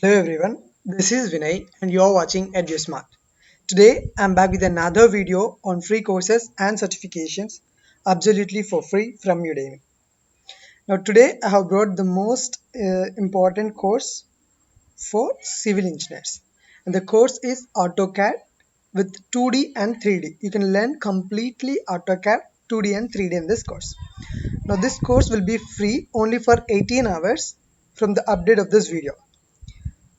Hello everyone, this is Vinay and you're watching EduSmart. Today I'm back with another video on free courses and certifications absolutely for free from Udemy. Now today I have brought the most important course for civil engineers, and the course is AutoCAD with 2D and 3D. You can learn completely AutoCAD 2D and 3D in this course. Now this course will be free only for 18 hours from the update of this video.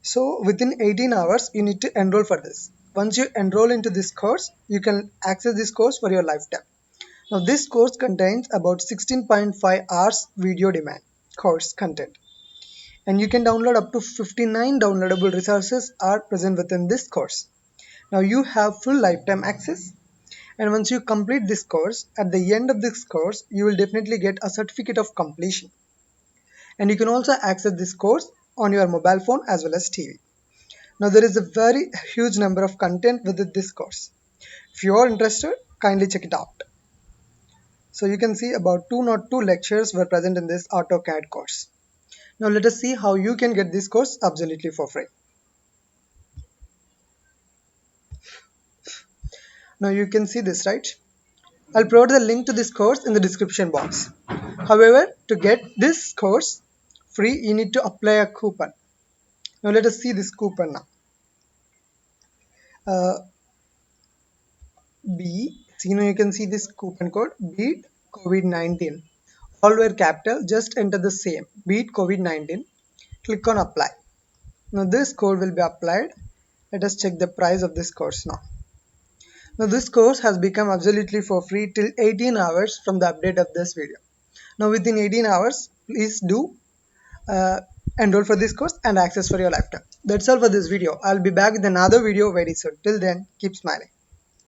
So within 18 hours, you need to enroll for this. Once you enroll into this course, you can access this course for your lifetime. Now this course contains about 16.5 hours video demand course content. And you can download up to 59 downloadable resources are present within this course. Now you have full lifetime access. And once you complete this course, at the end of this course, you will definitely get a certificate of completion. And you can also access this course on your mobile phone as well as TV. Now there is a very huge number of content within this course. If you are interested, kindly check it out. So you can see about 202 lectures were present in this AutoCAD course. Now let us see how you can get this course absolutely for free. Now you can see this, right? I'll provide the link to this course in the description box. However, to get this course free, you need to apply a coupon. Now let us see this coupon now. Uh, you can see this coupon code beat COVID-19. All were capital, just enter the same beat COVID-19. Click on apply. Now this code will be applied. Let us check the price of this course now. Now this course has become absolutely for free till 18 hours from the update of this video. Now within 18 hours, please do uh, enroll for this course and access for your lifetime. That's all for this video. I'll be back with another video very soon. Till then, keep smiling.